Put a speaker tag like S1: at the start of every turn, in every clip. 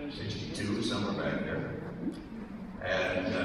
S1: 62, somewhere back there. And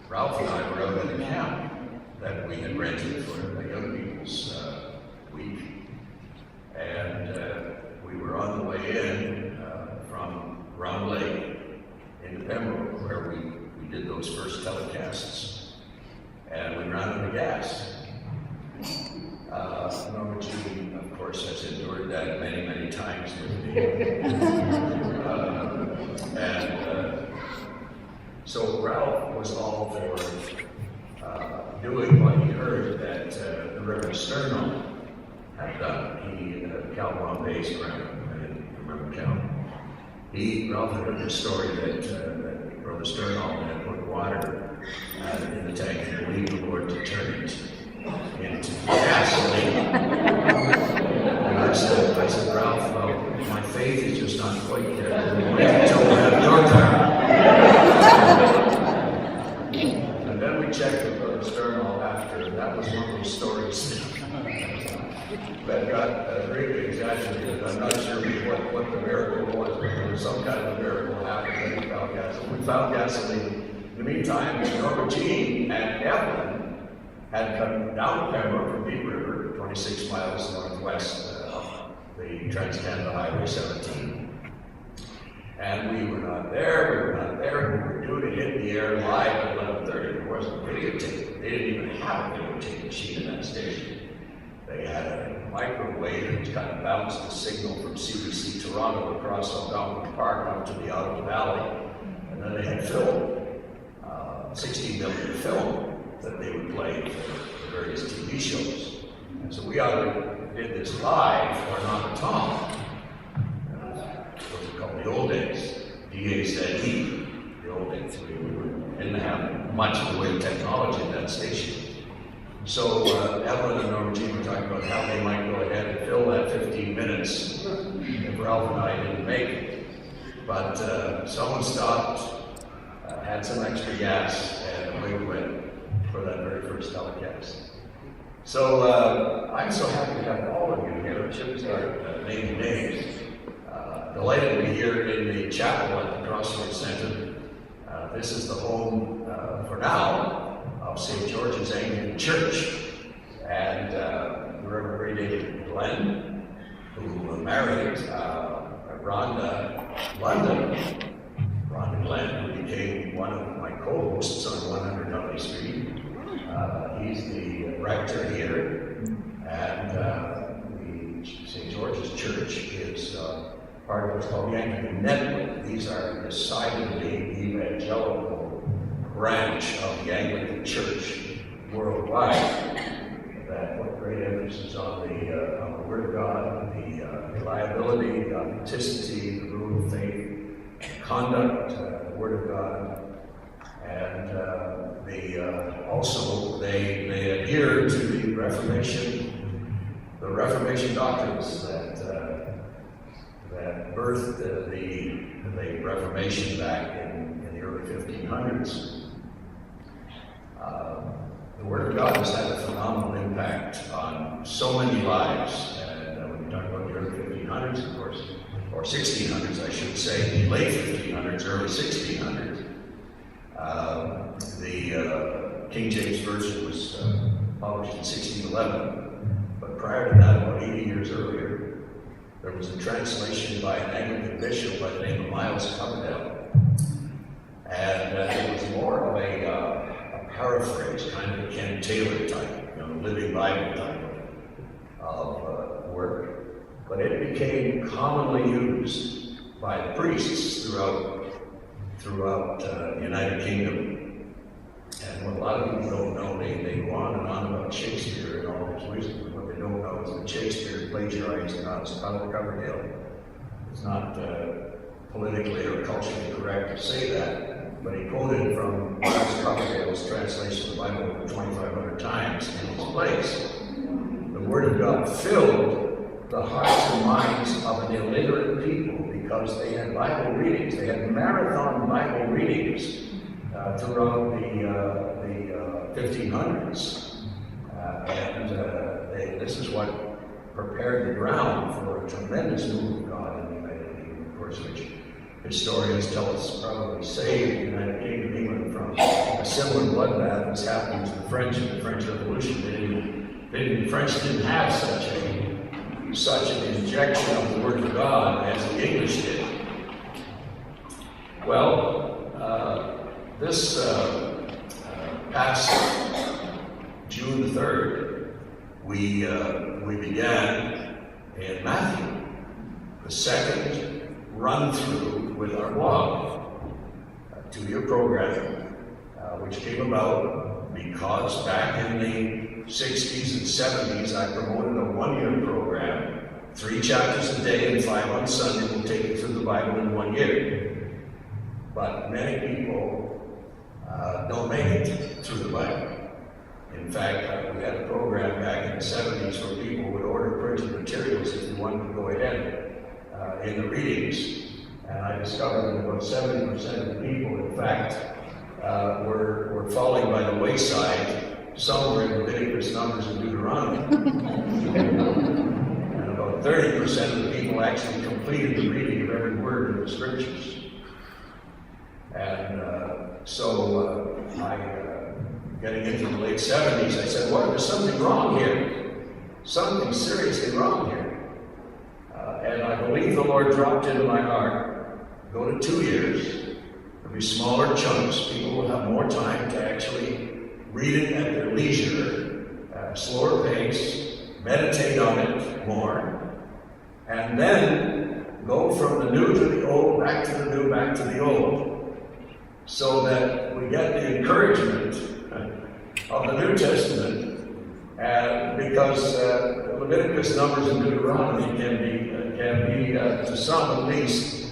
S1: Ralph and I were out at a camp that we had rented for the young people's week. And we were on the way in from Round Lake into Pembroke, where we did those first telecasts. And we ran out of gas. Norma Jean, of course, has endured that many, many times with me. So Ralph was all for doing what he heard that the Reverend Sternall had done. He, Cal Bombay's grandma, I didn't remember Cal. Ralph had heard the story that Brother Sternall had put water in the tank and believed the Lord to turn it into gasoline. And I said, Ralph, well, my faith is just not quite there. Wait until we have your car. And then we checked with Brother Sternall after. That was one of those stories that got greatly exaggerated. I'm not sure what the miracle was, but there was some kind of a miracle happened that we found gasoline. We found gasoline. In the meantime, Norma Jean and Evelyn had come down Pembroke from Deep River, 26 miles northwest of the Trans-Canada Highway 17. And we were not there, we were due to hit the air live at 11:30. There wasn't a videotape. They didn't even have a videotape machine in that station. They had a microwave which kind of bounced the signal from CBC Toronto across Algonquin Park out to the Ottawa Valley. And then they had film, 16 millimeter film, that they would play for the various TV shows. And so we either did this live or not at all. What we call the old days, DAZE, the old days. We didn't have much in the way of technology at that station. So Evelyn and Norma Jean were talking about how they might go ahead and fill that 15 minutes if Ralph and I didn't make it. But someone stopped, had some extra gas, and away we went for that very first telecast. So I'm so happy to have all of you here. I should start naming names. Delighted to be here in the chapel at the Crossroads Center. This is the home, for now, of St. George's Anglican Church. And the Reverend David Glenn, who married Rhonda Glenn, who became one of my co-hosts on 100 Dudley Street. He's the rector here, and the St. George's Church is part of what's called the Anglican Network. These are decidedly evangelical branch of the Anglican Church worldwide that put great emphasis on the Word of God, the reliability, the authenticity, the rule of faith, conduct, the Word of God, and also they adhere to the Reformation doctrines that birthed the Reformation back in the early 1500s. The Word of God has had a phenomenal impact on so many lives, and when you talk about the early 1500s, of course, or 1600s, I should say, the late 1500s, early 1600s. The King James Version was published in 1611, but prior to that, about 80 years earlier, there was a translation by an Anglican bishop by the name of Miles Coverdale, and it was more of a paraphrase, kind of a Ken Taylor type, Living Bible type of work, but it became commonly used by the priests throughout the United Kingdom. And what a lot of people don't know, they go on and on about Shakespeare and all his wisdom, but what they don't know is that Shakespeare plagiarized Coverdale. It's not politically or culturally correct to say that, but he quoted from Miles Coverdale's translation of the Bible over 2,500 times in his plays. The Word of God filled the hearts and minds of an illiterate people because they had Bible readings. They had marathon Bible readings throughout the 1500s. This is what prepared the ground for a tremendous move of God in the United course, which historians tell us probably saved the United Kingdom of England from a similar bloodbath as happened to the French in the French Revolution. The French didn't have such an injection of the Word of God as the English did. Well, this past June the 3rd, we began in Matthew, the second run-through with our blog, a 2-year program, which came about because back in the 60s and 70s, I promoted a 1-year program, 3 chapters a day and 5 on Sunday will take you through the Bible in 1 year. But many people don't make it through the Bible. In fact, we had a program back in the 70s where people would order printed materials if you wanted to go ahead in the readings. And I discovered that about 70% of the people, in fact, were falling by the wayside. Some were in Leviticus, Numbers, and Deuteronomy. And about 30% of the people actually completed the reading of every word of the scriptures. And so getting into the late 70s, I said, well, there's something wrong here. Something seriously wrong here. And I believe the Lord dropped into my heart, go to 2 years. There'll be smaller chunks. People will have more time to actually read it at their leisure, slower pace, meditate on it more, and then go from the new to the old, back to the new, back to the old, so that we get the encouragement of the New Testament, and because Leviticus, Numbers, and Deuteronomy can be to some at least,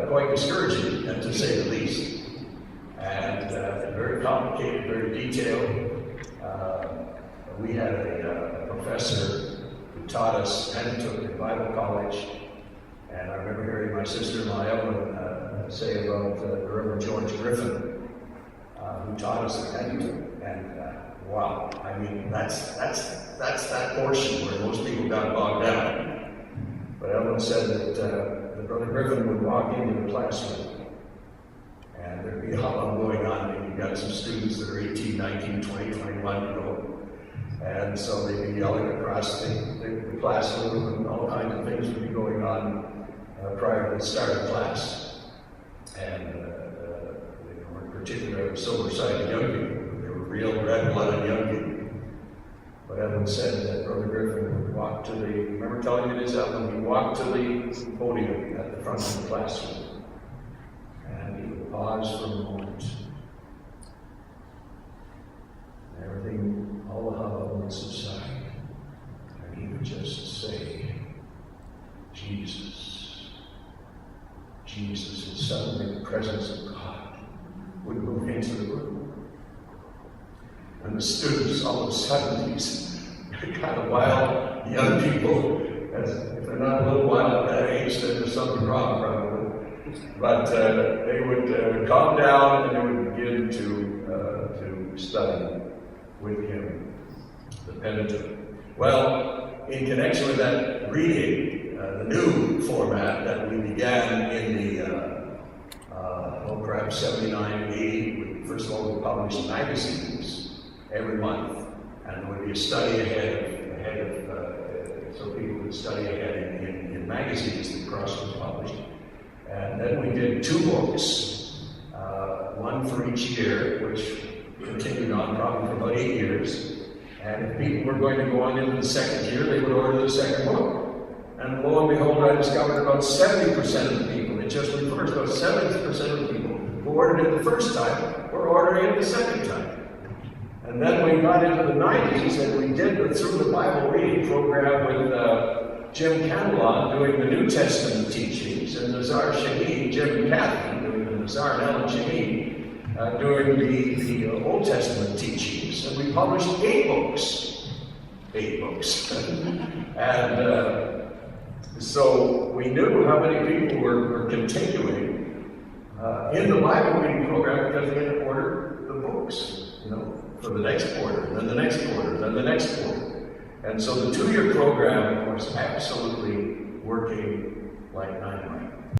S1: quite discouraging, to say the least. And very complicated, very detailed. We had a professor who taught us Pentateuch in Bible college, and I remember hearing my sister-in-law Evelyn say about the Reverend George Griffin, who taught us the Pentateuch. And wow, I mean, that's that portion where most people got bogged down. But Evelyn said that Brother Griffin would walk into the classroom, and there'd be a hubbub going on, and you've got some students that are 18, 19, 20, 21 years old. And so they'd be yelling across the classroom, and all kinds of things would be going on prior to the start of class. And they weren't particularly sober-sided young people. They were real red-blooded young people. But Evelyn said that Brother Griffin would walk to the, remember telling me this, Evelyn? He walked to the podium at the front of the classroom, and he would pause for a moment. And everything, all the hubbub would subside, and he would just say, Jesus, Jesus, and suddenly the presence of God would move into the room. And the students, all of a sudden, these kind of wild young people, as if they're not a little wild at that age, then there's something wrong, probably. But they would calm down and they would begin to study with him the Pentateuch. Well, in connection with that reading, the new format that we began in the perhaps 79, 80, first of all, we published magazines every month, and there would be a study ahead of so people could study ahead in magazines that Cross was published. And then we did 2 books, one for each year, which continued on probably for about 8 years. And if people were going to go on into the second year, they would order the second book. And lo and behold, I discovered about 70% of the people, it just refers about 70% of the people who ordered it the first time were ordering it the second time. And then we got into the 90s and we did the Through the Bible reading program with Jim Candelon doing the New Testament teachings, and Nazar Shaheen, Jim and Kathy doing the Nazar and Ellen Shaheen doing the Old Testament teachings. And we published 8 books. 8 books. And so we knew how many people were continuing in the Bible reading program because they had to order the books, for the next quarter, and then the next quarter, then the next quarter. And so the 2-year program was absolutely working like dynamite.